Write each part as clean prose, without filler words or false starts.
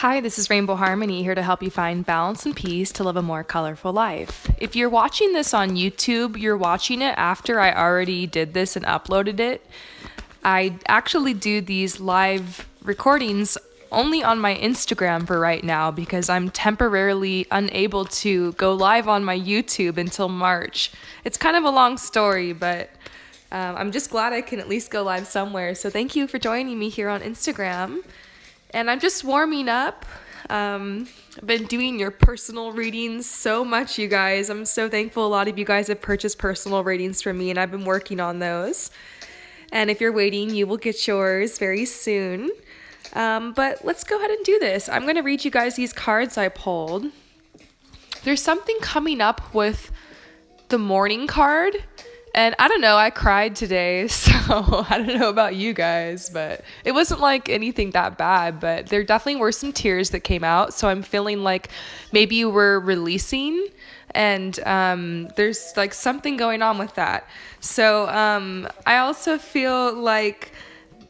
Hi, this is Rainbow Harmony here to help you find balance and peace to live a more colorful life. If you're watching this on YouTube, you're watching it after I already did this and uploaded it. I actually do these live recordings only on my Instagram for right now because I'm temporarily unable to go live on my YouTube until March. It's kind of a long story, but I'm just glad I can at least go live somewhere. So thank you for joining me here on Instagram. And I'm just warming up. I've been doing your personal readings so much, you guys. I'm so thankful a lot of you guys have purchased personal readings from me, and I've been working on those. And if you're waiting, you will get yours very soon. But let's go ahead and do this. I'm going to read you guys these cards I pulled. There's something coming up with the morning card. And I don't know, I cried today, so I don't know about you guys, but it wasn't like anything that bad, but there definitely were some tears that came out, so I'm feeling like maybe you were releasing, and there's like something going on with that. So I also feel like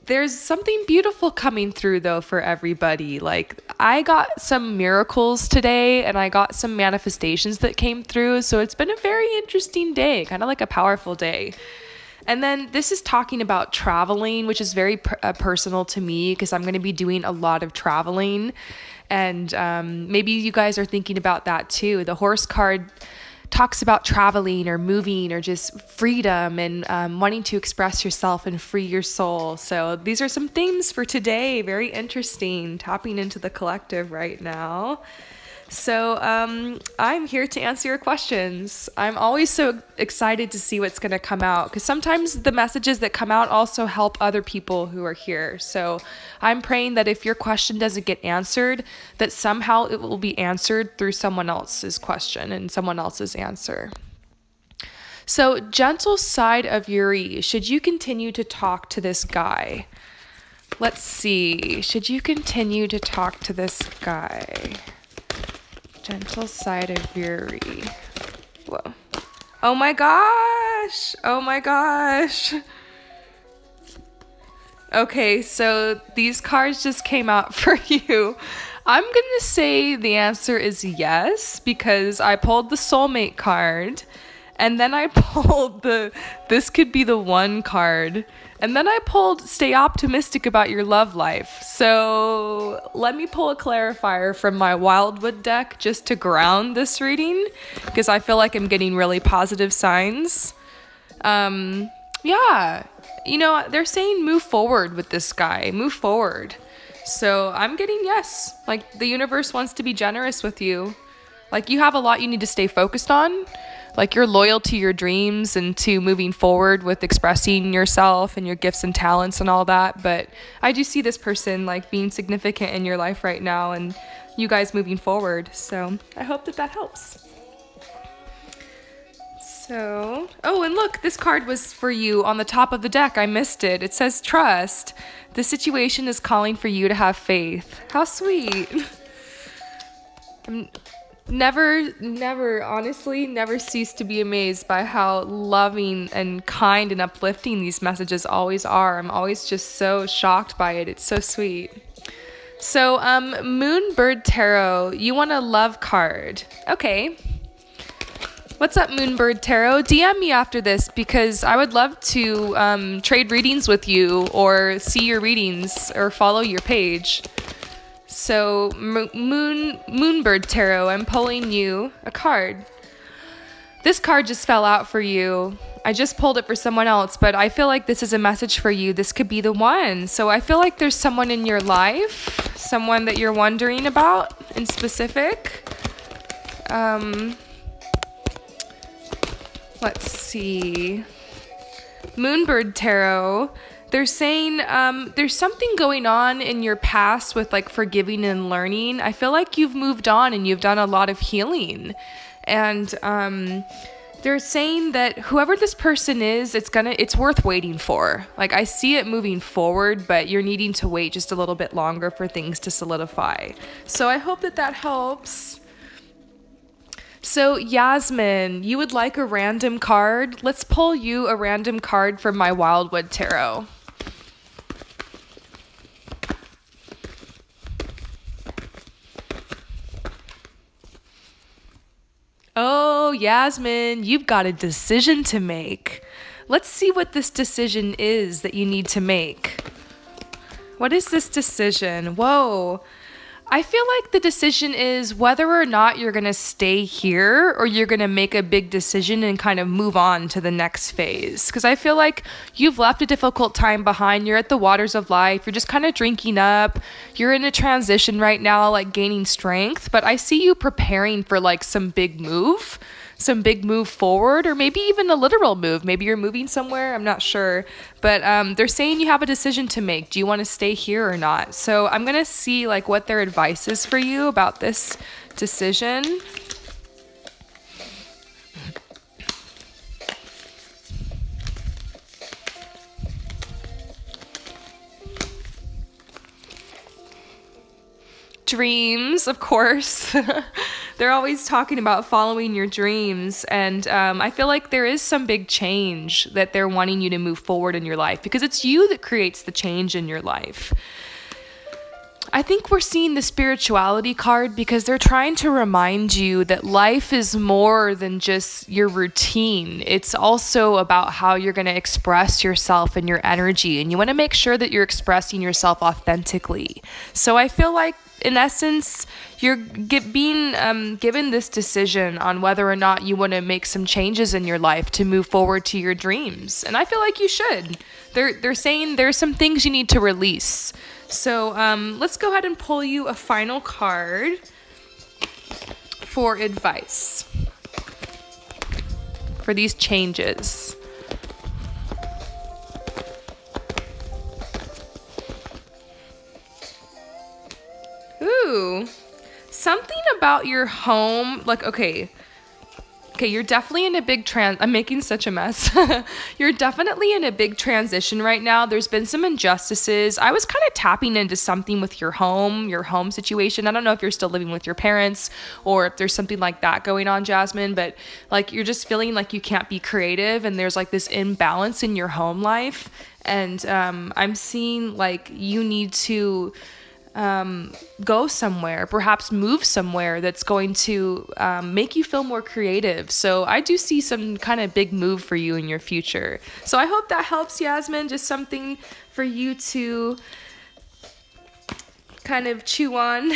there's something beautiful coming through though for everybody. Like I got some miracles today and I got some manifestations that came through. So it's been a very interesting day, kind of like a powerful day. And then this is talking about traveling, which is very personal to me because I'm going to be doing a lot of traveling. And maybe you guys are thinking about that too. The horse card talks about traveling or moving or just freedom and wanting to express yourself and free your soul. So these are some themes for today. Very interesting, tapping into the collective right now. So I'm here to answer your questions. I'm always so excited to see what's going to come out because sometimes the messages that come out also help other people who are here. So I'm praying that if your question doesn't get answered, that somehow it will be answered through someone else's question and someone else's answer. So gentle side of Yuri, should you continue to talk to this guy? Let's see. Should you continue to talk to this guy? Gentle side of Yuri. Whoa. Oh my gosh. Oh my gosh. Okay, so these cards just came out for you. I'm going to say the answer is yes because I pulled the soulmate card and then I pulled the this could be the one card. And then I pulled stay optimistic about your love life. So let me pull a clarifier from my Wildwood deck just to ground this reading because I feel like I'm getting really positive signs. Yeah, you know, they're saying move forward with this guy, move forward. So I'm getting yes, like the universe wants to be generous with you. Like you have a lot you need to stay focused on. Like you're loyal to your dreams and to moving forward with expressing yourself and your gifts and talents and all that. But I do see this person like being significant in your life right now and you guys moving forward. So I hope that that helps. So, oh, and look, this card was for you on the top of the deck. I missed it. It says trust. The situation is calling for you to have faith. How sweet. Honestly, never cease to be amazed by how loving and kind and uplifting these messages always are. I'm always just so shocked by it. It's so sweet. So, Moonbird Tarot, you want a love card. Okay. What's up, Moonbird Tarot? DM me after this because I would love to trade readings with you or see your readings or follow your page. So, Moonbird Tarot, I'm pulling you a card. This card just fell out for you. I just pulled it for someone else, but I feel like this is a message for you. This could be the one. So I feel like there's someone in your life, someone that you're wondering about in specific. Let's see. Moonbird Tarot. They're saying there's something going on in your past with like forgiving and learning. I feel like you've moved on and you've done a lot of healing. And they're saying that whoever this person is, it's worth waiting for. Like I see it moving forward, but you're needing to wait just a little bit longer for things to solidify. So I hope that that helps. So Yasmin, you would like a random card? Let's pull you a random card from my Wildwood Tarot. Yasmin, you've got a decision to make. Let's see what this decision is that you need to make. What is this decision? Whoa. I feel like the decision is whether or not you're going to stay here or you're going to make a big decision and kind of move on to the next phase. Because I feel like you've left a difficult time behind. You're at the waters of life. You're just kind of drinking up. You're in a transition right now, like gaining strength. But I see you preparing for like some big move forward, or maybe even a literal move. Maybe you're moving somewhere. I'm not sure. But they're saying you have a decision to make. Do you want to stay here or not? So I'm going to see like what their advice is for you about this decision. Dreams, of course. They're always talking about following your dreams. And I feel like there is some big change that they're wanting you to move forward in your life, because it's you that creates the change in your life. I think we're seeing the spirituality card because they're trying to remind you that life is more than just your routine. It's also about how you're going to express yourself and your energy. And you want to make sure that you're expressing yourself authentically. So I feel like, in essence, you're being given this decision on whether or not you want to make some changes in your life to move forward to your dreams. And I feel like you should. They're saying there's some things you need to release. So let's go ahead and pull you a final card for advice for these changes. Ooh, something about your home, like, okay, you're definitely in a big I'm making such a mess. You're definitely in a big transition right now. There's been some injustices. I was kind of tapping into something with your home situation. I don't know if you're still living with your parents or if there's something like that going on, Jasmine, but like you're just feeling like you can't be creative and there's like this imbalance in your home life. And I'm seeing like you need to go somewhere, perhaps move somewhere that's going to make you feel more creative. So I do see some kind of big move for you in your future. So I hope that helps, Yasmin. Just something for you to kind of chew on.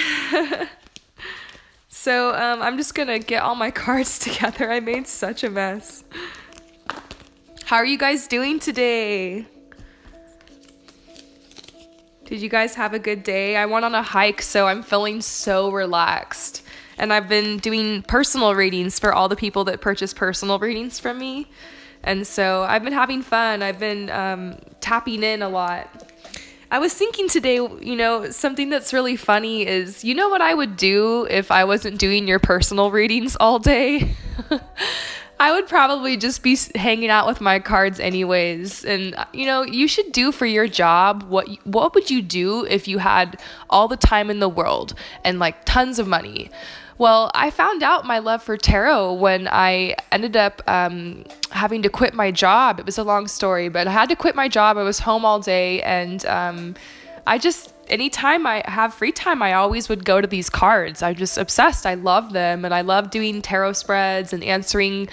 So I'm just gonna get all my cards together. I made such a mess. How are you guys doing today? Did you guys have a good day? I went on a hike, so I'm feeling so relaxed. And I've been doing personal readings for all the people that purchase personal readings from me. And so I've been having fun. I've been tapping in a lot. I was thinking today, something that's really funny is, you know what I would do if I wasn't doing your personal readings all day? I would probably just be hanging out with my cards anyways. And, you should do for your job. What would you do if you had all the time in the world and like tons of money? Well, I found out my love for tarot when I ended up having to quit my job. It was a long story, but I had to quit my job. I was home all day, and anytime I have free time, I always would go to these cards. I'm just obsessed. I love them, and I love doing tarot spreads and answering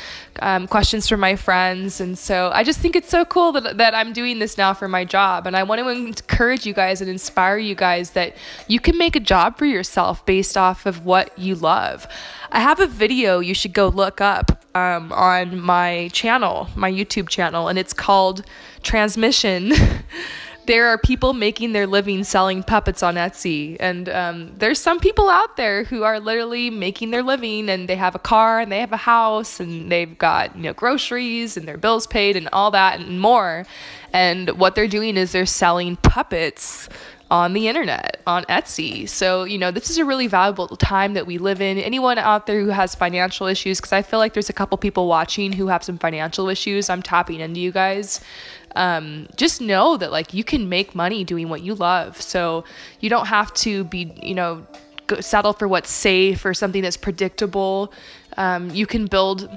questions from my friends. And so I just think it's so cool that I'm doing this now for my job. And I want to encourage you guys and inspire you guys that you can make a job for yourself based off of what you love. I have a video you should go look up on my channel, my YouTube channel, and it's called Transmission. There are people making their living selling puppets on Etsy, and there's some people out there who are literally making their living, and they have a car and they have a house and they've got groceries and their bills paid and all that and more. And what they're doing is they're selling puppets on the internet, on Etsy. So, this is a really valuable time that we live in. Anyone out there who has financial issues, because I feel like there's a couple people watching who have some financial issues, I'm tapping into you guys. Just know that you can make money doing what you love. So you don't have to be, settle for what's safe or something that's predictable. You can build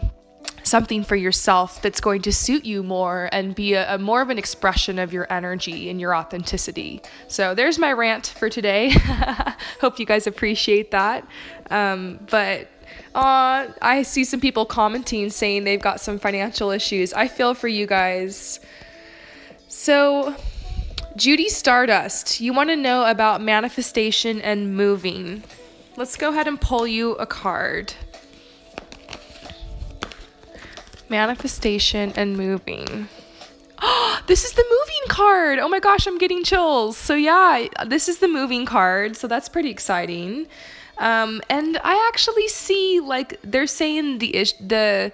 something for yourself that's going to suit you more and be a more of an expression of your energy and your authenticity. So there's my rant for today. Hope you guys appreciate that. But I see some people commenting saying they've got some financial issues. I feel for you guys. So, Judy Stardust, you want to know about manifestation and moving. Let's go ahead and pull you a card. Manifestation and moving. Oh, this is the moving card. Oh my gosh, I'm getting chills. So yeah, this is the moving card. So that's pretty exciting. And I actually see, like, they're saying the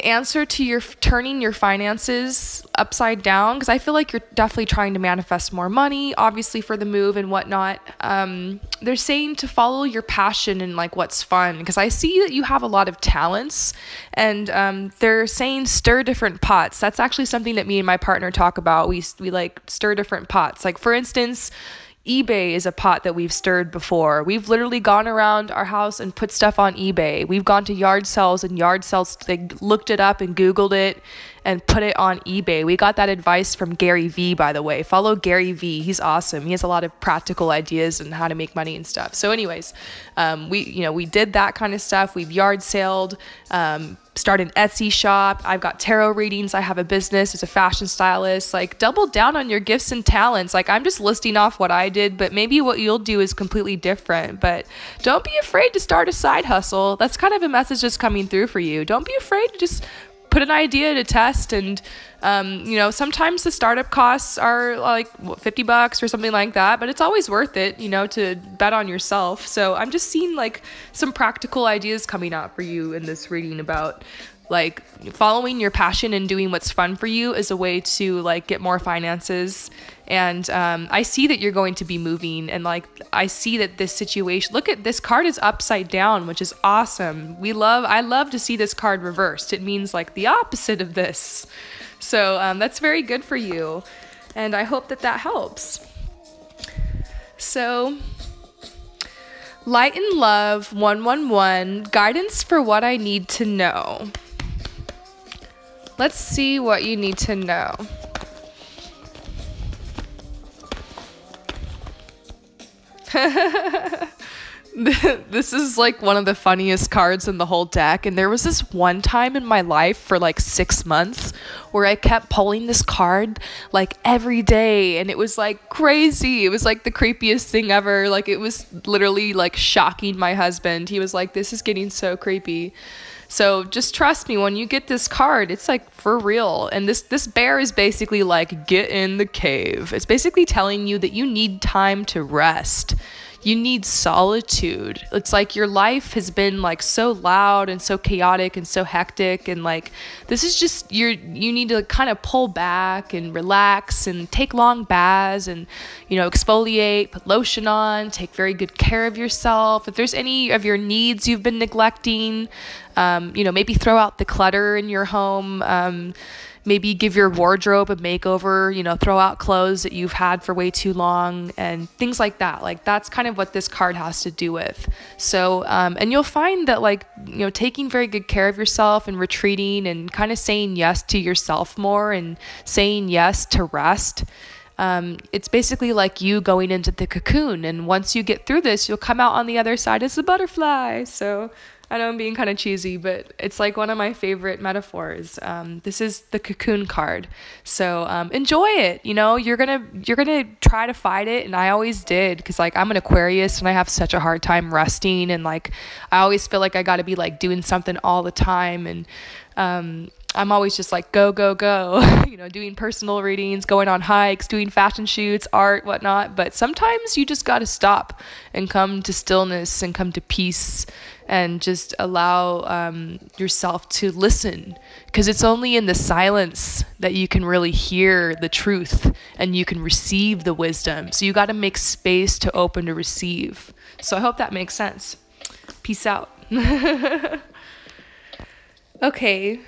answer to your turning your finances upside down, because I feel like you're definitely trying to manifest more money, obviously, for the move and whatnot. They're saying to follow your passion and like what's fun, because I see that you have a lot of talents, and they're saying stir different pots. That's actually something that me and my partner talk about. We like stir different pots. Like, for instance, eBay is a pot that we've stirred before. We've literally gone around our house and put stuff on eBay. We've gone to yard sales, and yard sales, they looked it up and Googled it and put it on eBay. We got that advice from Gary V, by the way. Follow Gary V. He's awesome. He has a lot of practical ideas on how to make money and stuff. So anyways, we did that kind of stuff. We've yard sailed, started an Etsy shop. I've got tarot readings. I have a business as a fashion stylist. Like, double down on your gifts and talents. Like, I'm just listing off what I did, but maybe what you'll do is completely different. But don't be afraid to start a side hustle. That's kind of a message just coming through for you. Don't be afraid to just put an idea to test, and sometimes the startup costs are like $50 or something like that, but it's always worth it, to bet on yourself. So I'm just seeing like some practical ideas coming out for you in this reading about like following your passion and doing what's fun for you is a way to like get more finances. And I see that you're going to be moving, and like I see that this situation, look at this card, is upside down, which is awesome. I love to see this card reversed. It means like the opposite of this. So that's very good for you, and I hope that helps. So, Light and Love 111, guidance for what I need to know. Let's see what you need to know. This is like one of the funniest cards in the whole deck, and there was this one time in my life for like 6 months where I kept pulling this card like every day, and it was like crazy. It was like the creepiest thing ever. Like, it was literally like shocking my husband. He was like, this is getting so creepy. So just trust me, when you get this card, it's like for real. And this bear is basically like, get in the cave. It's basically telling you that you need time to rest. You need solitude. It's like your life has been like so loud and so chaotic and so hectic, and like this is just you need to kind of pull back and relax and take long baths and exfoliate, put lotion on, take very good care of yourself. If there's any of your needs you've been neglecting, maybe throw out the clutter in your home. Maybe give your wardrobe a makeover, throw out clothes that you've had for way too long and things like that. Like, that's kind of what this card has to do with. So, and you'll find that taking very good care of yourself and retreating and kind of saying yes to yourself more and saying yes to rest. It's basically like you going into the cocoon. And once you get through this, you'll come out on the other side as a butterfly. So, I know I'm being kind of cheesy, but it's like one of my favorite metaphors. This is the cocoon card. So enjoy it. You're gonna try to fight it, and I always did, because like I'm an Aquarius and I have such a hard time resting, and like I always feel like I got to be like doing something all the time, and I'm always just like go doing personal readings, going on hikes, doing fashion shoots, art, whatnot. But sometimes you just got to stop and come to stillness and come to peace and just allow yourself to listen, because it's only in the silence that you can really hear the truth and you can receive the wisdom. So you got to make space to open to receive. So I hope that makes sense. Peace out. Okay,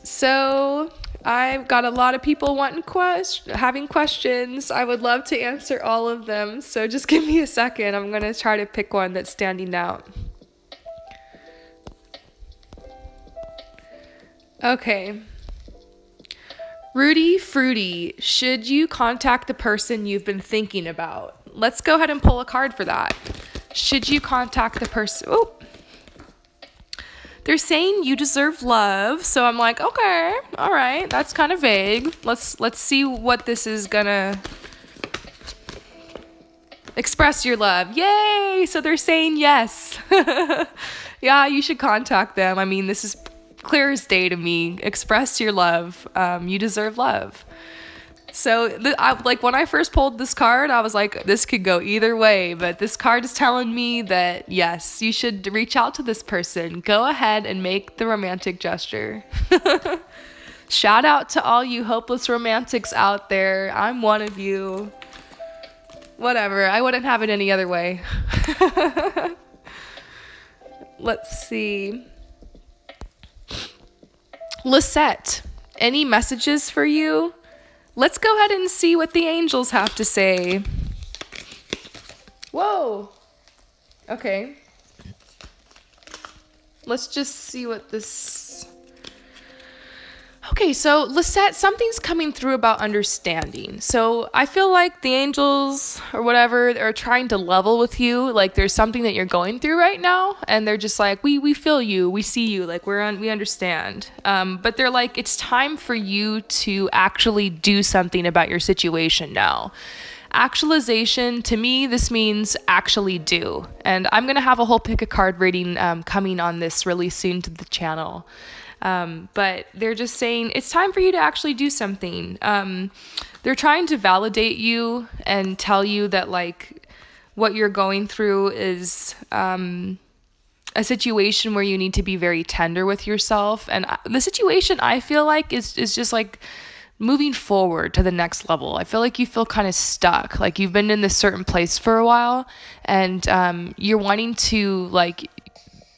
so I've got a lot of people having questions. I would love to answer all of them, so just give me a second. I'm going to try to pick one that's standing out. Okay. Rudy Fruity, should you contact the person you've been thinking about? Let's go ahead and pull a card for that. Should you contact the person? Oh, They're saying you deserve love. So I'm like, okay, all right, that's kind of vague. Let's see what this is gonna express your love. Yay! So they're saying yes. Yeah, you should contact them. I mean, this is clear as day to me. Express your love. You deserve love. So like when I first pulled this card, I was like, this could go either way, but this card is telling me that yes, you should reach out to this person. Go ahead and make the romantic gesture. Shout out to all you hopeless romantics out there. I'm one of you. Whatever, I wouldn't have it any other way. Let's see. Lisette, any messages for you? Let's go ahead and see what the angels have to say. Whoa. Okay. Let's just see what this... Okay, so Lisette, something's coming through about understanding. So I feel like the angels or whatever are trying to level with you. Like there's something that you're going through right now, and they're just like, we feel you, we see you, like we understand. But they're like, it's time for you to actually do something about your situation now. Actualization, to me, this means actually do. And I'm gonna have a whole pick a card reading coming on this really soon to the channel. But they're just saying it's time for you to actually do something. They're trying to validate you and tell you that like what you're going through is a situation where you need to be very tender with yourself. And the situation I feel like is just like moving forward to the next level. I feel like you feel kind of stuck, like you've been in this certain place for a while, and you're wanting to like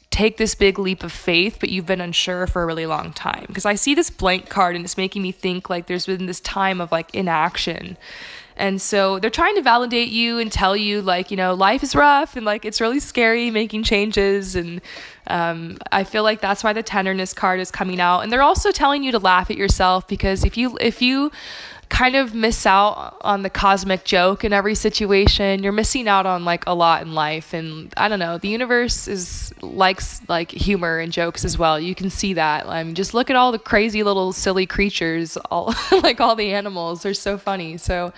take this big leap of faith, but you've been unsure for a really long time. Because I see this blank card and it's making me think like there's been this time of like inaction. And so they're trying to validate you and tell you like, you know, life is rough and like it's really scary making changes. And I feel like that's why the tenderness card is coming out. And they're also telling you to laugh at yourself, because if you kind of miss out on the cosmic joke in every situation, you're missing out on like a lot in life. And I don't know, the universe likes like humor and jokes as well. You can see that. I mean, just look at all the crazy little silly creatures, all like all the animals, they're so funny. So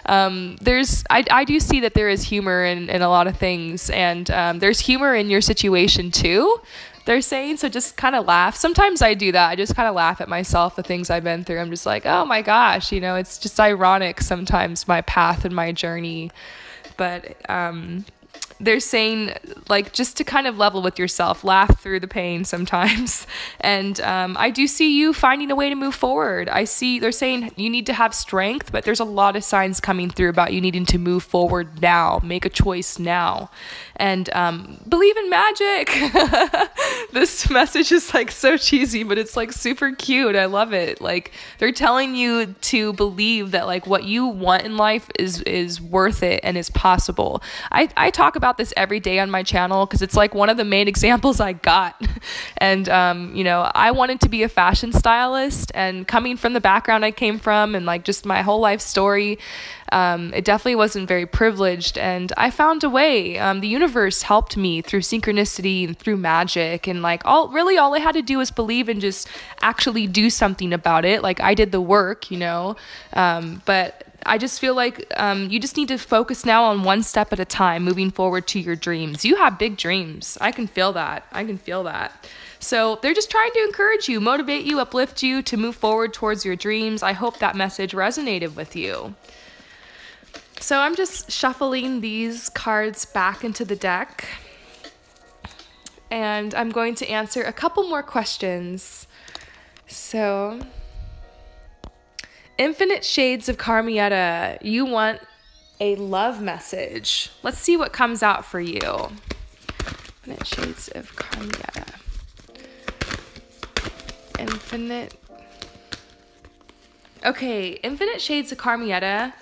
I do see that there is humor in a lot of things, and there's humor in your situation too, they're saying. So just kind of laugh. Sometimes I do that. I just kind of laugh at myself, the things I've been through. I'm just like, oh my gosh, you know, it's just ironic sometimes, my path and my journey. But they're saying like just to kind of level with yourself, laugh through the pain sometimes. And I do see you finding a way to move forward. They're saying you need to have strength, but there's a lot of signs coming through about you needing to move forward now, make a choice now, and believe in magic. This message is like so cheesy, but it's like super cute. I love it. Like they're telling you to believe that like what you want in life is worth it and is possible. I talk about this every day on my channel because it's like one of the main examples I got. And you know, I wanted to be a fashion stylist, and coming from the background I came from and like just my whole life story, it definitely wasn't very privileged, and I found a way. The universe helped me through synchronicity and through magic, and like all I had to do was believe and just actually do something about it. Like I did the work, you know, but I just feel like you just need to focus now on one step at a time, moving forward to your dreams. You have big dreams. I can feel that. I can feel that. So they're just trying to encourage you, motivate you, uplift you to move forward towards your dreams. I hope that message resonated with you. So I'm just shuffling these cards back into the deck, and I'm going to answer a couple more questions. So, Infinite Shades of Carmietta, you want a love message. Let's see what comes out for you. Infinite Shades of Carmietta. Infinite Shades of Carmietta.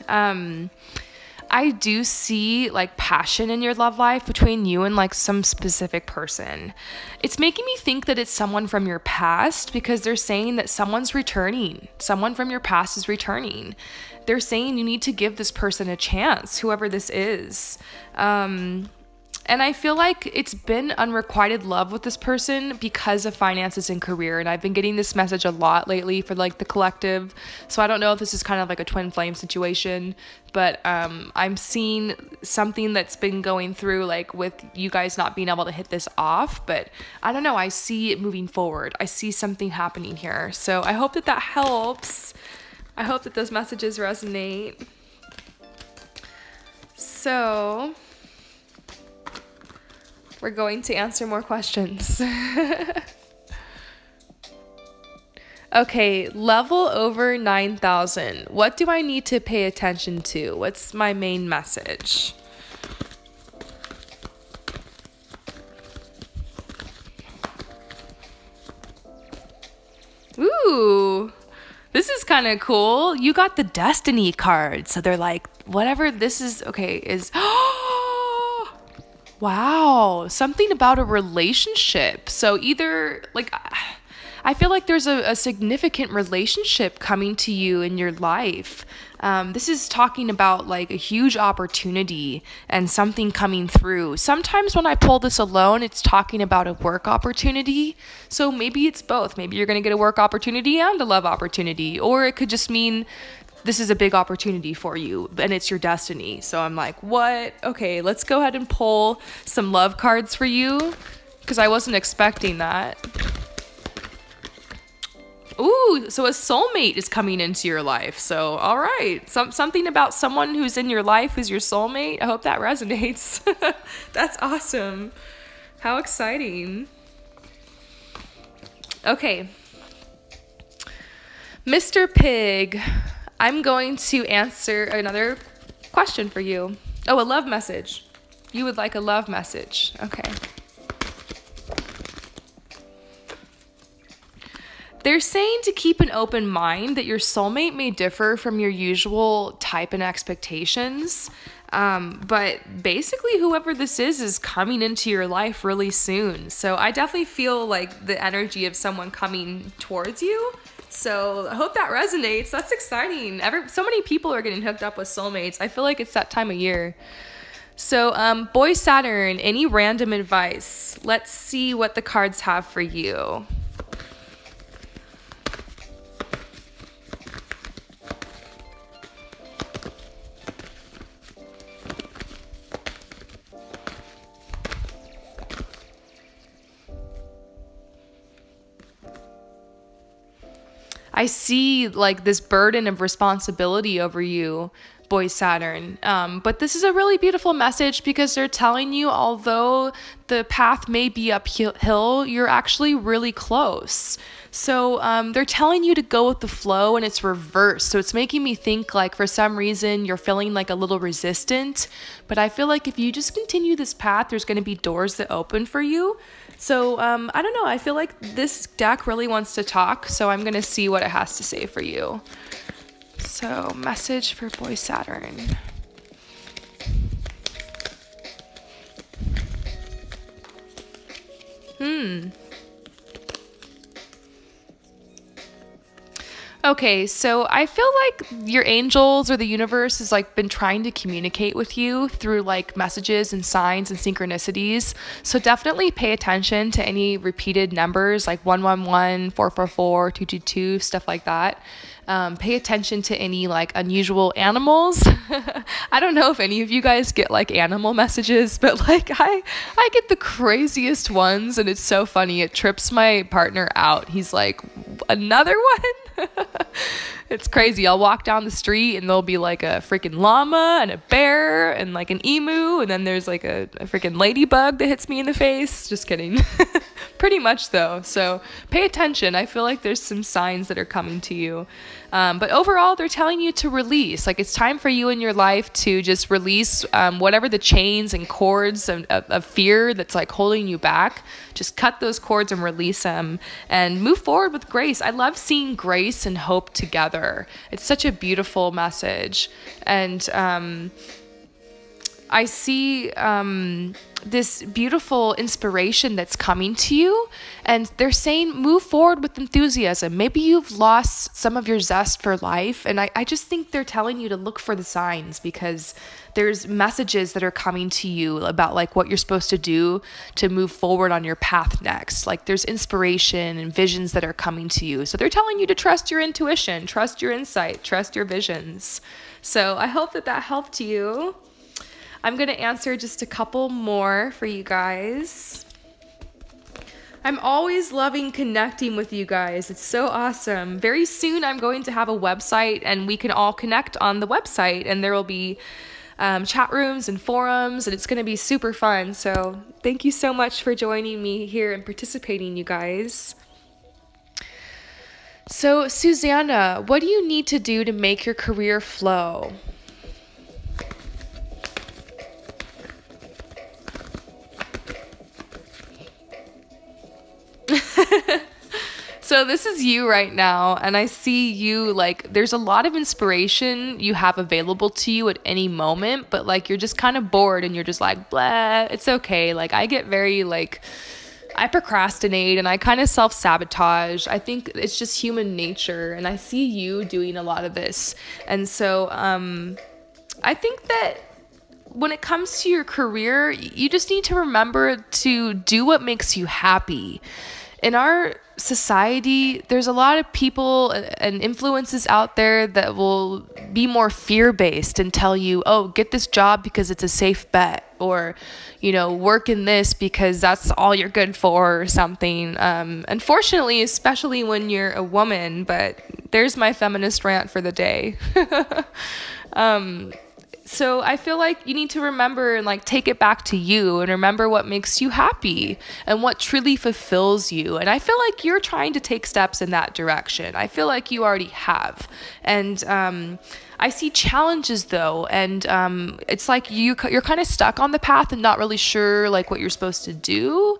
I do see like passion in your love life between you and like some specific person. It's making me think that it's someone from your past, because they're saying that someone's returning. Someone from your past is returning. They're saying you need to give this person a chance, whoever this is. And I feel like it's been unrequited love with this person because of finances and career. And I've been getting this message a lot lately for like the collective. So I don't know if this is kind of like a twin flame situation, but I'm seeing something that's been going through like with you guys not being able to hit this off. But I don't know. I see it moving forward. I see something happening here. So I hope that helps. I hope that those messages resonate. So we're going to answer more questions. Okay, level over 9,000. What do I need to pay attention to? What's my main message? Ooh, this is kind of cool. You got the Destiny card. So they're like, whatever this is, okay, is... Wow, something about a relationship. So either, like, I feel like there's a significant relationship coming to you in your life. This is talking about like a huge opportunity and something coming through. Sometimes when I pull this alone, it's talking about a work opportunity. So maybe it's both. Maybe you're going to get a work opportunity and a love opportunity. Or it could just mean this is a big opportunity for you and it's your destiny. So I'm like, what? Okay, let's go ahead and pull some love cards for you because I wasn't expecting that. Ooh, so a soulmate is coming into your life. So, all right. Something about someone who's in your life who's your soulmate. I hope that resonates. That's awesome. How exciting. Okay. Mr. Pig, I'm going to answer another question for you. Oh, a love message. You would like a love message. Okay. They're saying to keep an open mind, that your soulmate may differ from your usual type and expectations. But basically whoever this is coming into your life really soon. So I definitely feel like the energy of someone coming towards you. So I hope that resonates. That's exciting. So many people are getting hooked up with soulmates. I feel like it's that time of year. So boy Saturn, any random advice? Let's see what the cards have for you. I see like this burden of responsibility over you, boy Saturn. But this is a really beautiful message because they're telling you, although the path may be uphill, you're actually really close. So they're telling you to go with the flow and it's reversed. So it's making me think like for some reason you're feeling like a little resistant. But I feel like if you just continue this path, there's going to be doors that open for you. So I don't know. I feel like this deck really wants to talk. So I'm going to see what it has to say for you. So message for boy Saturn. Okay, so I feel like your angels or the universe has like been trying to communicate with you through like messages and signs and synchronicities. So definitely pay attention to any repeated numbers like 111, 444, 222, stuff like that. Pay attention to any like unusual animals. I don't know if any of you guys get like animal messages, but like I get the craziest ones and it's so funny. It trips my partner out. He's like, another one? It's crazy. I'll walk down the street and there'll be like a freaking llama and a bear and like an emu, and then there's like a freaking ladybug that hits me in the face. Just kidding. Pretty much though. So pay attention. I feel like there's some signs that are coming to you. But overall, they're telling you to release. Like it's time for you in your life to just release whatever the chains and cords of fear that's like holding you back. Just cut those cords and release them and move forward with grace. I love seeing grace and hope together. It's such a beautiful message. And I see this beautiful inspiration that's coming to you, and they're saying move forward with enthusiasm. Maybe you've lost some of your zest for life, and I just think they're telling you to look for the signs, because there's messages that are coming to you about like what you're supposed to do to move forward on your path next. Like there's inspiration and visions that are coming to you. So they're telling you to trust your intuition, trust your insight, trust your visions. So I hope that helped you. I'm going to answer just a couple more for you guys. I'm always loving connecting with you guys. It's so awesome. Very soon I'm going to have a website, and we can all connect on the website, and there will be chat rooms and forums, and it's going to be super fun. So thank you so much for joining me here and participating, you guys. So Susanna, what do you need to do to make your career flow? So this is you right now, and I see you like there's a lot of inspiration you have available to you at any moment, but like you're just kind of bored and you're just like blah, it's okay. Like I get very like I procrastinate and I kind of self-sabotage. I think it's just human nature, and I see you doing a lot of this. And so I think that when it comes to your career, you just need to remember to do what makes you happy. In our society, there's a lot of people and influences out there that will be more fear-based and tell you, oh, get this job because it's a safe bet, or, you know, work in this because that's all you're good for, or something. Unfortunately, especially when you're a woman, but there's my feminist rant for the day. So I feel like you need to remember and like take it back to you and remember what makes you happy and what truly fulfills you. And I feel like you're trying to take steps in that direction. I feel like you already have. And I see challenges though, and it's like you're kind of stuck on the path and not really sure like what you're supposed to do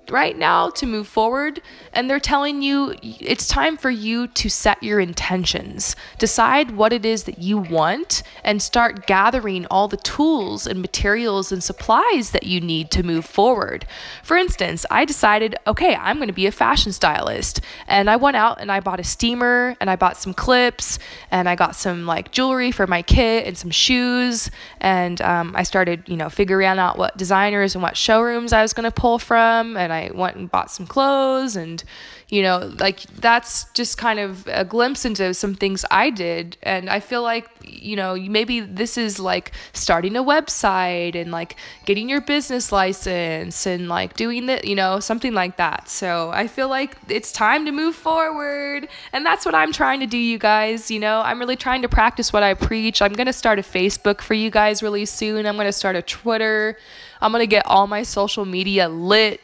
right now to move forward. And they're telling you it's time for you to set your intentions, decide what it is that you want, and start gathering all the tools and materials and supplies that you need to move forward. For instance, I decided, okay, I'm going to be a fashion stylist, and I went out and I bought a steamer, and I bought some clips, and I got some like jewelry for my kit and some shoes, and I started, you know, figuring out what designers and what showrooms I was going to pull from, and I went and bought some clothes. And you know, like that's just kind of a glimpse into some things I did. And I feel like, you know, maybe this is like starting a website and like getting your business license and like doing that, you know, something like that. So I feel like it's time to move forward. And that's what I'm trying to do, you guys. You know, I'm really trying to practice what I preach. I'm going to start a Facebook for you guys really soon. I'm going to start a Twitter. I'm going to get all my social media lit.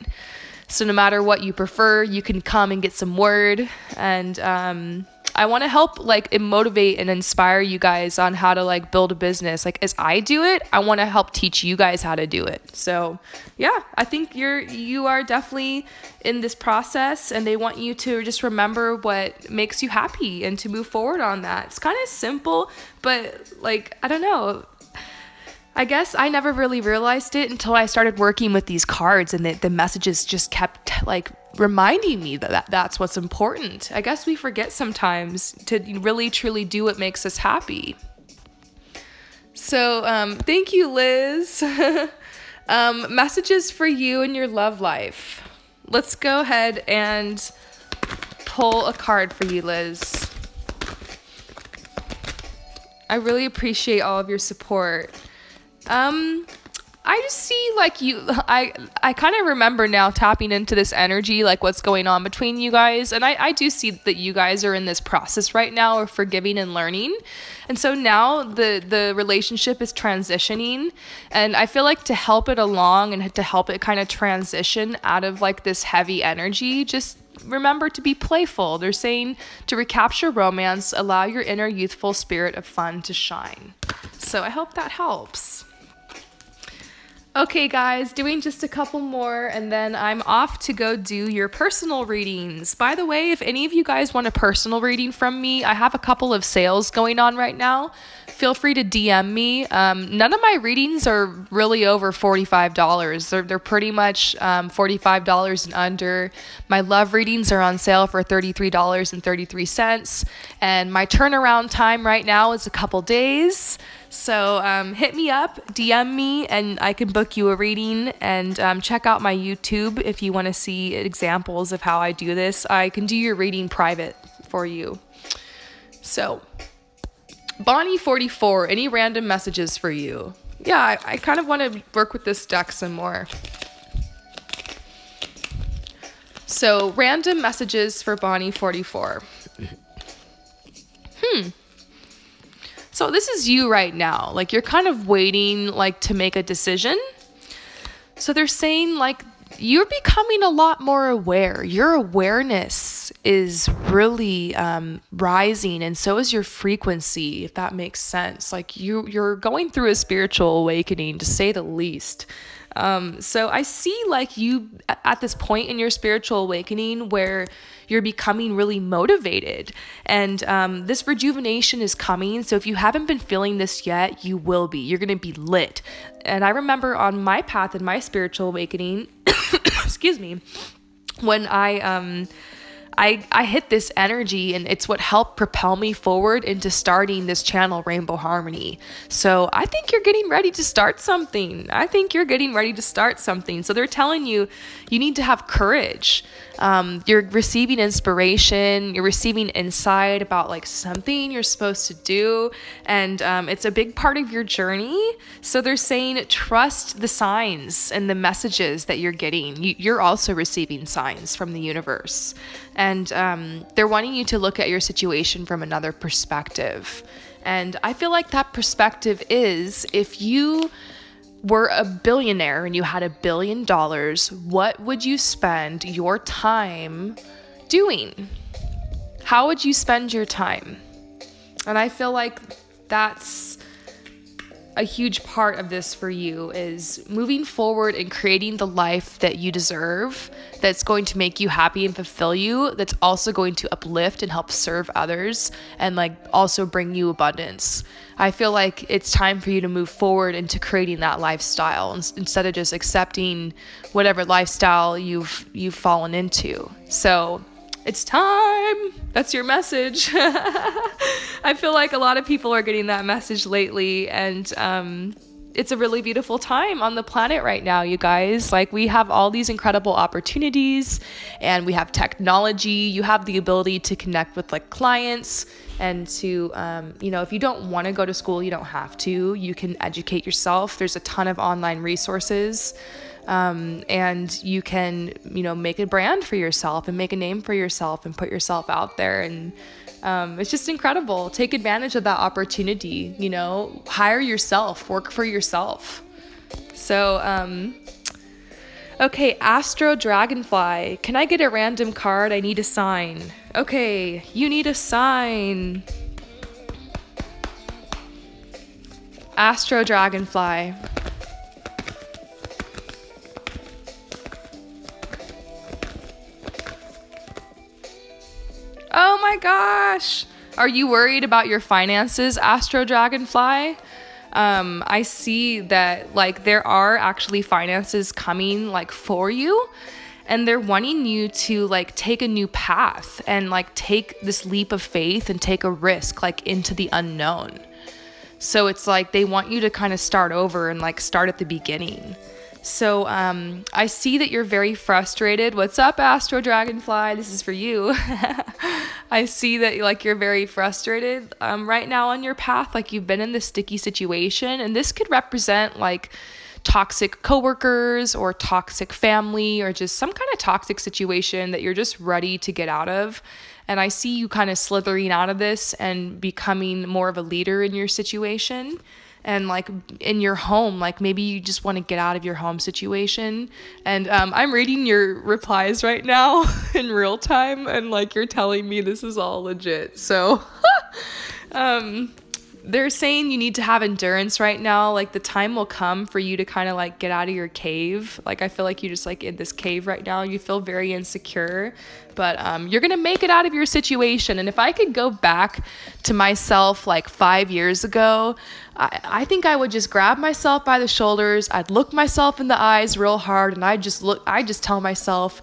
So no matter what you prefer, you can come and get some word. And I want to help like motivate and inspire you guys on how to like build a business. Like as I do it, I want to help teach you guys how to do it. So yeah, I think you are definitely in this process, and they want you to just remember what makes you happy and to move forward on that. It's kind of simple, but like, I don't know. I guess I never really realized it until I started working with these cards, and the messages just kept like reminding me that that's what's important. I guess we forget sometimes to really truly do what makes us happy. So thank you, Liz. Messages for you and your love life. Let's go ahead and pull a card for you, Liz. I really appreciate all of your support. I just see like I kind of remember now tapping into this energy, like what's going on between you guys. And I do see that you guys are in this process right now of forgiving and learning. And so now the relationship is transitioning, and I feel like to help it along and to help it kind of transition out of like this heavy energy, just remember to be playful. They're saying to recapture romance, allow your inner youthful spirit of fun to shine. So I hope that helps. Okay, guys, doing just a couple more, and then I'm off to go do your personal readings. By the way, if any of you guys want a personal reading from me, I have a couple of sales going on right now feel free to DM me. None of my readings are really over $45. They're pretty much $45 and under. My love readings are on sale for $33.33. And my turnaround time right now is a couple days. So hit me up, DM me, and I can book you a reading. And check out my YouTube if you want to see examples of how I do this. I can do your reading private for you. So, Bonnie44, any random messages for you? Yeah, I kind of want to work with this deck some more. So, random messages for Bonnie44. So this is you right now. Like, you're kind of waiting, like, to make a decision. So they're saying, like, you're becoming a lot more aware. Your awareness is really rising, and so is your frequency, if that makes sense. Like, you're going through a spiritual awakening, to say the least. So I see, like, you at this point in your spiritual awakening where you're becoming really motivated, and this rejuvenation is coming. So if you haven't been feeling this yet, you will be. You're going to be lit. And I remember on my path in my spiritual awakening, excuse me, when I hit this energy, and it's what helped propel me forward into starting this channel, Rainbow Harmony. So I think you're getting ready to start something. So they're telling you, you need to have courage. You're receiving inspiration, you're receiving insight about, like, something you're supposed to do. And it's a big part of your journey. So they're saying, trust the signs and the messages that you're getting. You're also receiving signs from the universe. And they're wanting you to look at your situation from another perspective. And I feel like that perspective is, if you were a billionaire and you had $1 billion, what would you spend your time doing? How would you spend your time? And I feel like that's a huge part of this for you, is moving forward and creating the life that you deserve, that's going to make you happy and fulfill you, that's also going to uplift and help serve others, and, like, also bring you abundance. I feel like it's time for you to move forward into creating that lifestyle instead of just accepting whatever lifestyle you've fallen into. So it's time. That's your message. I feel like a lot of people are getting that message lately, and it's a really beautiful time on the planet right now, you guys. Like, we have all these incredible opportunities, and we have technology. You have the ability to connect with, like, clients, and to, if you don't want to go to school, you don't have to. You can educate yourself. There's a ton of online resources. And you can, make a brand for yourself and make a name for yourself and put yourself out there. And it's just incredible. Take advantage of that opportunity, hire yourself, work for yourself. So, okay, Astro Dragonfly. Can I get a random card? I need a sign. Okay, you need a sign. Astro Dragonfly. Oh my gosh. Are you worried about your finances, Astro Dragonfly? I see that, like, there are actually finances coming, like, for you, and they're wanting you to, like, take a new path and, like, take this leap of faith and take a risk, like, into the unknown. So it's like they want you to kind of start over and, like, start at the beginning. So I see that you're very frustrated. What's up, Astro Dragonfly? This is for you. I see that, like, you're very frustrated right now on your path. Like, you've been in this sticky situation, and this could represent, like, toxic coworkers or toxic family or just some kind of toxic situation that you're just ready to get out of. And I see you kind of slithering out of this and becoming more of a leader in your situation. And, like, in your home, like, maybe you just want to get out of your home situation. And I'm reading your replies right now in real time, and, like, you're telling me this is all legit. So they're saying you need to have endurance right now. Like the time will come for you to kind of like get out of your cave. Like I feel like you're just like in this cave right now. You feel very insecure, but you're gonna make it out of your situation. And if I could go back to myself like 5 years ago, I think I would just grab myself by the shoulders. I'd look myself in the eyes real hard, and I just tell myself,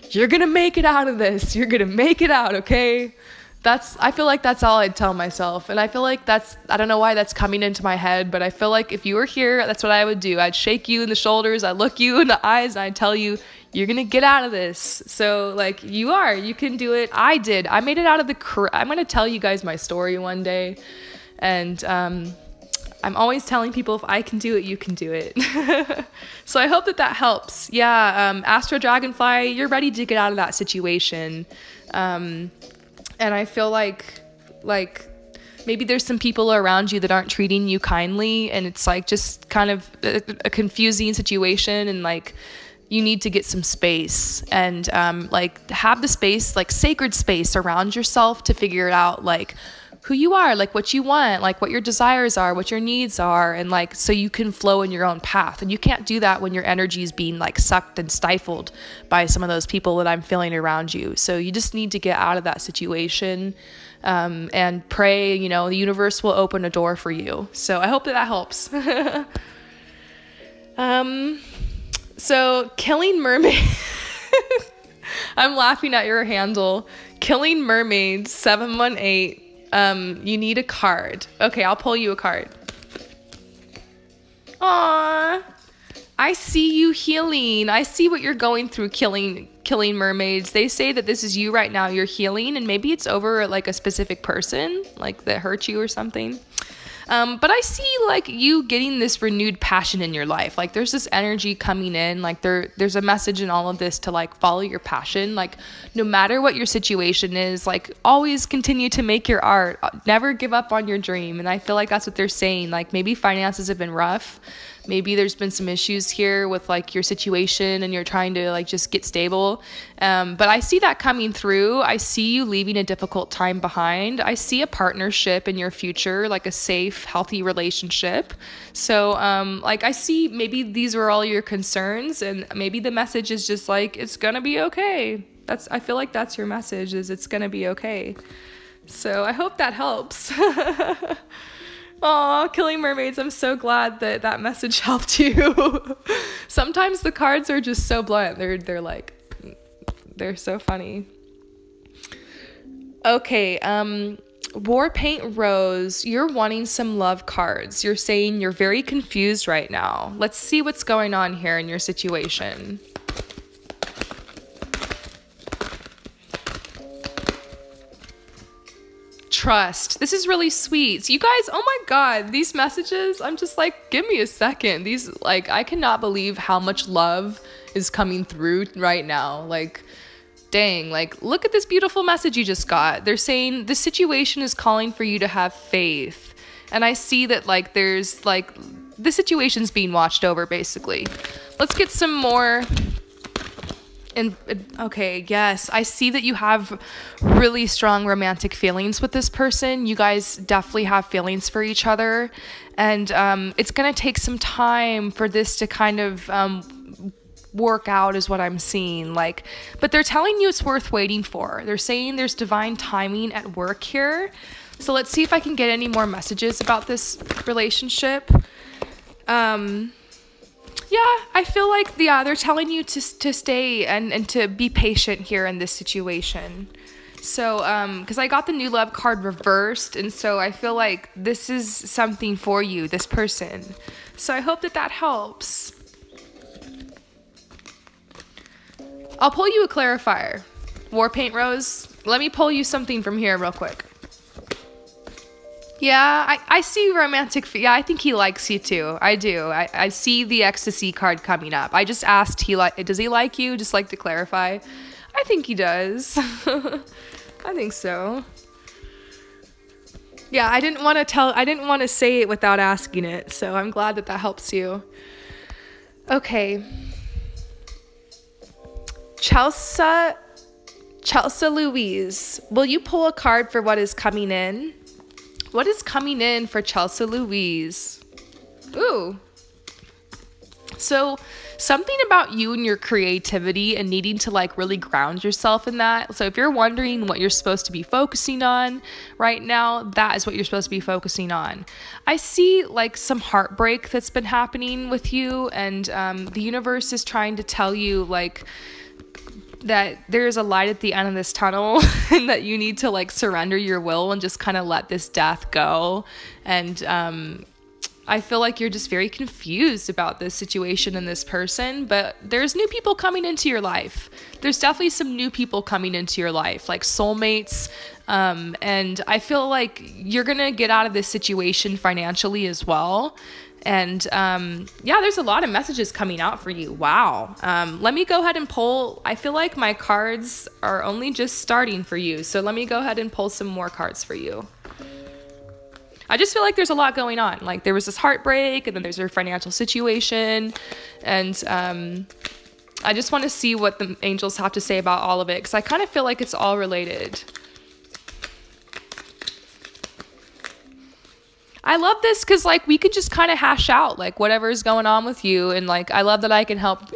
you're gonna make it out of this. You're gonna make it out, okay? I feel like that's all I'd tell myself. And I feel like I don't know why that's coming into my head, but I feel like if you were here, that's what I would do. I'd shake you in the shoulders, I'd look you in the eyes, and I'd tell you, you're gonna get out of this. So like you can do it. I did. I made it out of I'm gonna tell you guys my story one day. And I'm always telling people, if I can do it, you can do it. So I hope that helps. Yeah, Astro Dragonfly, you're ready to get out of that situation. And I feel like maybe there's some people around you that aren't treating you kindly, and it's like just kind of a confusing situation, and like you need to get some space and like have the space, like sacred space around yourself to figure it out, like who you are, like what you want, like what your desires are, what your needs are, and like so you can flow in your own path. And you can't do that when your energy is being like sucked and stifled by some of those people that I'm feeling around you. So you just need to get out of that situation and pray, you know, the universe will open a door for you. So I hope that helps. So Killing Mermaid. I'm laughing at your handle. Killing Mermaids 718. You need a card. Okay, I'll pull you a card. Aww. I see you healing. I see what you're going through, killing mermaids. They say that this is you right now. You're healing, and maybe it's over like a specific person, like that hurt you or something. But I see like you getting this renewed passion in your life. Like there's this energy coming in, like there's a message in all of this to like follow your passion. Like no matter what your situation is, like always continue to make your art, never give up on your dream. And I feel like that's what they're saying. Like maybe finances have been rough. Maybe there's been some issues here with like your situation and you're trying to like just get stable. But I see that coming through. I see you leaving a difficult time behind. I see a partnership in your future, like a safe, healthy relationship. So like I see maybe these were all your concerns, and maybe the message is just like, it's gonna be okay. I feel like that's your message, is it's gonna be okay. So I hope that helps. Aw, Killing Mermaids, I'm so glad that that message helped you. Sometimes the cards are just so blunt. They're like, they're so funny. Okay, Warpaint Rose, you're wanting some love cards. You're saying you're very confused right now. Let's see what's going on here in your situation. Trust. This is really sweet. So you guys, oh my God, these messages, I'm just like, give me a second. These, like, I cannot believe how much love is coming through right now. Like, dang, like, look at this beautiful message you just got. They're saying the situation is calling for you to have faith. And I see that, like, there's, like, the situation's being watched over, basically. Let's get some more. And okay, yes, I see that you have really strong romantic feelings with this person. You guys definitely have feelings for each other, and it's gonna take some time for this to kind of work out, is what I'm seeing. Like, but they're telling you it's worth waiting for. They're saying there's divine timing at work here. So let's see if I can get any more messages about this relationship. Yeah, I feel like, yeah, they're telling you to stay and to be patient here in this situation. So, because I got the new love card reversed, and so I feel like this is something for you, this person. So I hope that that helps. I'll pull you a clarifier. Warpaint Rose, let me pull you something from here real quick. Yeah, I see romantic. Yeah, I think he likes you too. I do. I see the ecstasy card coming up. I just asked, does he like you? Just like to clarify. I think he does. I think so. Yeah, I didn't want to say it without asking it. So I'm glad that that helps you. Okay. Chelsea Louise, will you pull a card for what is coming in? What is coming in for Chelsea Louise? Ooh. So something about you and your creativity and needing to like really ground yourself in that. So if you're wondering what you're supposed to be focusing on right now, that is what you're supposed to be focusing on. I see like some heartbreak that's been happening with you, and the universe is trying to tell you like that there's a light at the end of this tunnel and that you need to like surrender your will and just kind of let this death go. And I feel like you're just very confused about this situation and this person, but there's new people coming into your life. There's definitely some new people coming into your life, like soulmates. And I feel like you're going to get out of this situation financially as well. And yeah, there's a lot of messages coming out for you. Wow. Let me go ahead and pull. I feel like my cards are only just starting for you. So let me go ahead and pull some more cards for you. I just feel like there's a lot going on. Like there was this heartbreak, and then there's your financial situation. And I just want to see what the angels have to say about all of it, because I kind of feel like it's all related. I love this because like we could just kind of hash out like whatever's going on with you, and like I love that I can help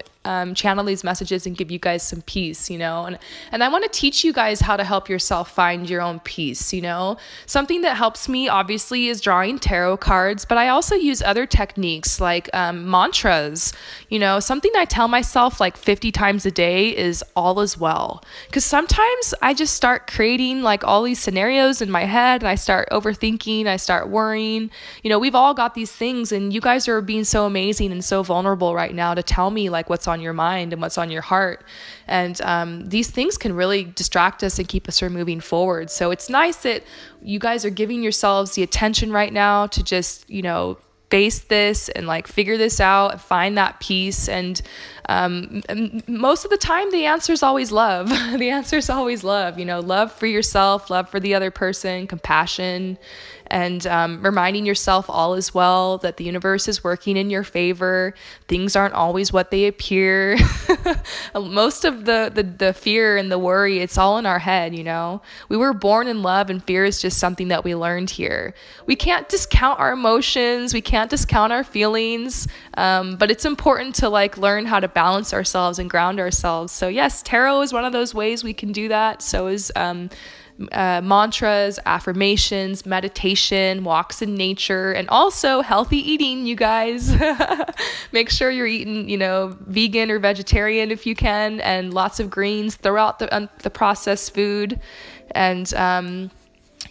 channel these messages and give you guys some peace, you know, and I want to teach you guys how to help yourself find your own peace, you know. Something that helps me obviously is drawing tarot cards, but I also use other techniques like mantras, you know. Something I tell myself like 50 times a day is all is well, because sometimes I just start creating like all these scenarios in my head, and I start overthinking, I start worrying. You know, we've all got these things, and you guys are being so amazing and so vulnerable right now to tell me like what's on your mind and what's on your heart. And these things can really distract us and keep us from moving forward. So it's nice that you guys are giving yourselves the attention right now to just, you know, face this and like figure this out and find that peace. And most of the time the answer is always love. The answer is always love, you know, love for yourself, love for the other person, compassion, and reminding yourself all is well, that the universe is working in your favor. Things aren't always what they appear. Most of the fear and the worry, it's all in our head, you know. We were born in love, and fear is just something that we learned here. We can't discount our emotions. We can't discount our feelings. But it's important to like learn how to balance ourselves and ground ourselves. So yes, tarot is one of those ways we can do that. So is mantras, affirmations, meditation, walks in nature, and also healthy eating, you guys. Make sure you're eating, you know, vegan or vegetarian if you can, and lots of greens. Throw out the processed food, and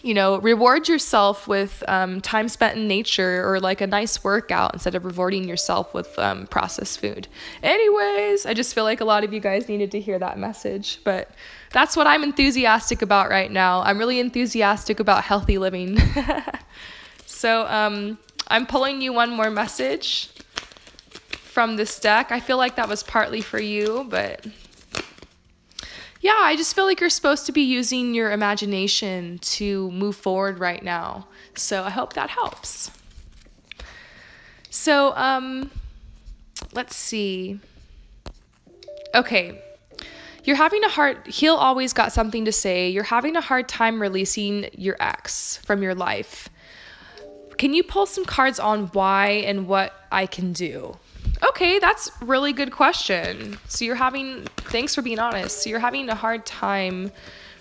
you know, reward yourself with time spent in nature, or like a nice workout, instead of rewarding yourself with processed food. Anyways, I just feel like a lot of you guys needed to hear that message, but that's what I'm enthusiastic about right now. I'm really enthusiastic about healthy living. So I'm pulling you one more message from this deck. I feel like that was partly for you, but yeah, I just feel like you're supposed to be using your imagination to move forward right now. So I hope that helps. So let's see. Okay. You're having a hard, he'll always got something to say. You're having a hard time releasing your ex from your life. Can you pull some cards on why and what I can do? Okay, that's a really good question. So thanks for being honest. So you're having a hard time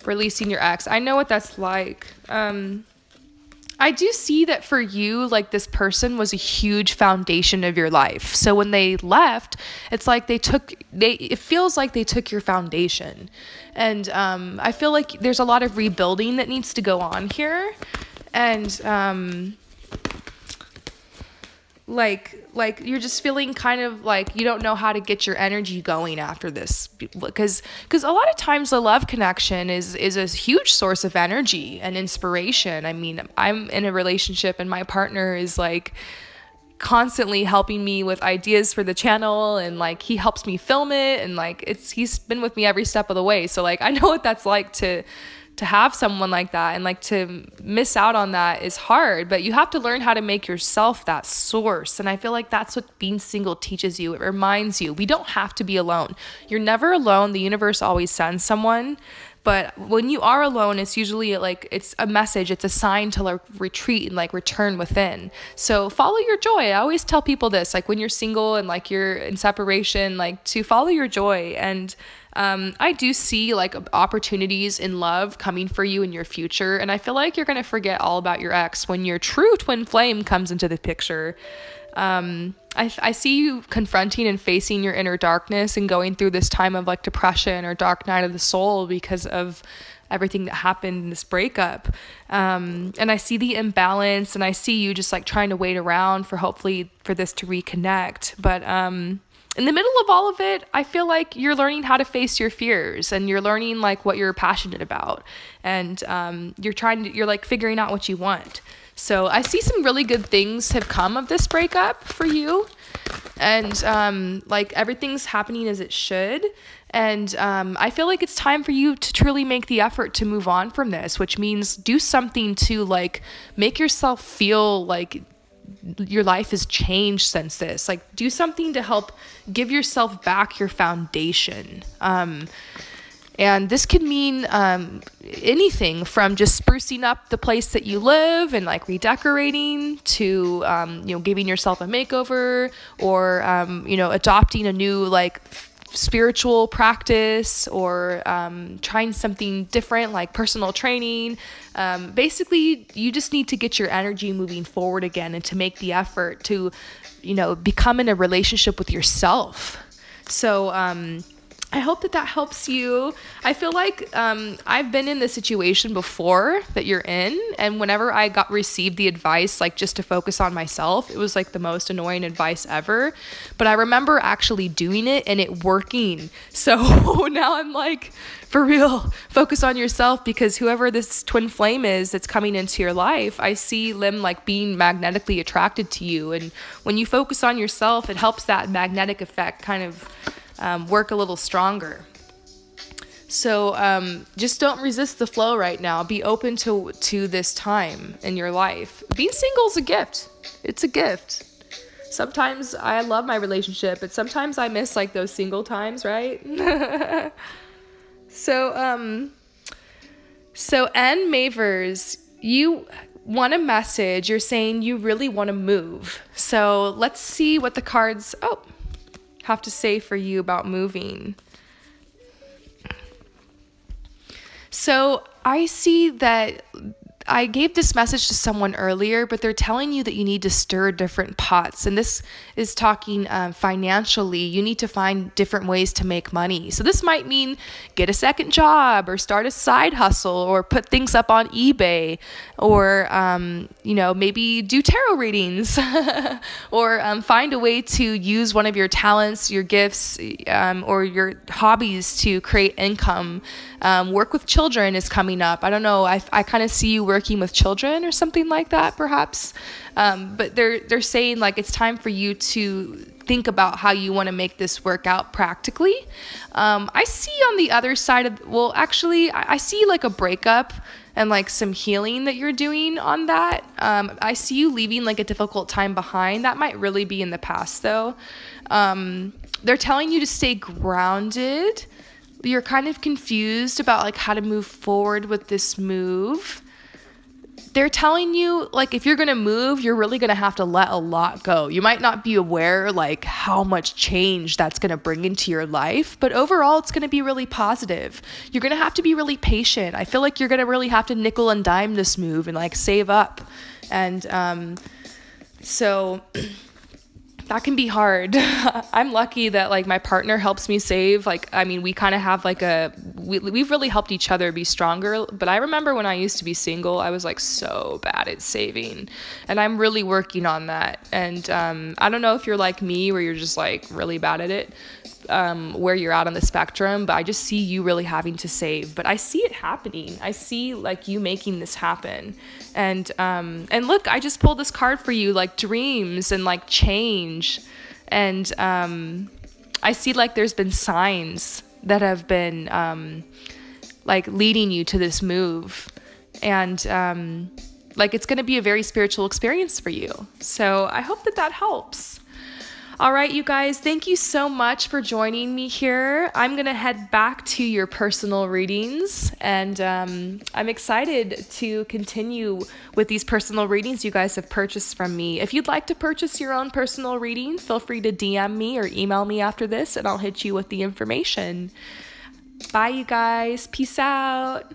releasing your ex. I know what that's like. I do see that for you, like this person was a huge foundation of your life. So when they left, it's like it feels like they took your foundation. And I feel like there's a lot of rebuilding that needs to go on here. And like you're just feeling kind of like you don't know how to get your energy going after this, because a lot of times the love connection is a huge source of energy and inspiration. I mean, I'm in a relationship and my partner is like constantly helping me with ideas for the channel, and like he helps me film it, and like he's been with me every step of the way. So like I know what that's like to have someone like that, and like to miss out on that is hard, but you have to learn how to make yourself that source. And I feel like that's what being single teaches you. It reminds you we don't have to be alone. You're never alone. The universe always sends someone, But when you are alone, it's usually like, it's a message, it's a sign to like retreat and like return within. So follow your joy. I always tell people this, like when you're single and like you're in separation, like to follow your joy. And I do see like opportunities in love coming for you in your future. And I feel like you're going to forget all about your ex when your true twin flame comes into the picture. I see you confronting and facing your inner darkness and going through this time of like depression or dark night of the soul because of everything that happened in this breakup. And I see the imbalance, and I see you just like trying to wait around for hopefully for this to reconnect. But in the middle of all of it, I feel like you're learning how to face your fears, and you're learning like what you're passionate about, and you're like figuring out what you want. So I see some really good things have come of this breakup for you, and like everything's happening as it should. And I feel like it's time for you to truly make the effort to move on from this, which means do something to like make yourself feel like your life has changed since this. Like do something to help give yourself back your foundation. And this could mean anything from just sprucing up the place that you live and like redecorating to, giving yourself a makeover, or, adopting a new like spiritual practice, or trying something different like personal training. Basically, you just need to get your energy moving forward again, and to make the effort to, become in a relationship with yourself. So, I hope that helps you. I feel like I've been in this situation before that you're in, and whenever I received the advice, like just to focus on myself, it was like the most annoying advice ever. But I remember actually doing it and it working. So now I'm like, for real, focus on yourself, because whoever this twin flame is that's coming into your life, I see them like being magnetically attracted to you. And when you focus on yourself, it helps that magnetic effect kind of work a little stronger. So just don't resist the flow right now. Be open to this time in your life. Being single is a gift. It's a gift. Sometimes I love my relationship, but sometimes I miss like those single times, right? So N Mavers, you want a message. You're saying you really want to move. So let's see what the cards have to say for you about moving. So I see that I gave this message to someone earlier, but they're telling you that you need to stir different pots. And this is talking financially. You need to find different ways to make money. So this might mean get a second job, or start a side hustle, or put things up on eBay, or, maybe do tarot readings, or find a way to use one of your talents, your gifts, or your hobbies to create income. Work with children is coming up. I don't know. I kind of see you working with children or something like that, perhaps. But they're saying like it's time for you to think about how you want to make this work out practically. I see on the other side of, I see like a breakup and like some healing that you're doing on that. I see you leaving like a difficult time behind. That might really be in the past though. They're telling you to stay grounded. You're kind of confused about like how to move forward with this move. They're telling you like if you're going to move, you're really going to have to let a lot go. You might not be aware like how much change that's going to bring into your life, but overall it's going to be really positive. You're going to have to be really patient. I feel like you're going to really have to nickel and dime this move and like save up. And so that can be hard. I'm lucky that like my partner helps me save. Like, I mean, we kind of have like we've really helped each other be stronger. But I remember when I used to be single, I was like so bad at saving, and I'm really working on that. And I don't know if you're like me, where you're just like really bad at it, where you're out on the spectrum, but I just see you really having to save. But I see it happening. I see like you making this happen. And look, I just pulled this card for you, like dreams and like change. And I see like there's been signs that have been like leading you to this move. And like it's going to be a very spiritual experience for you. So I hope that helps. All right, you guys, thank you so much for joining me here. I'm going to head back to your personal readings, and I'm excited to continue with these personal readings you guys have purchased from me. If you'd like to purchase your own personal reading, feel free to DM me or email me after this, and I'll hit you with the information. Bye, you guys. Peace out.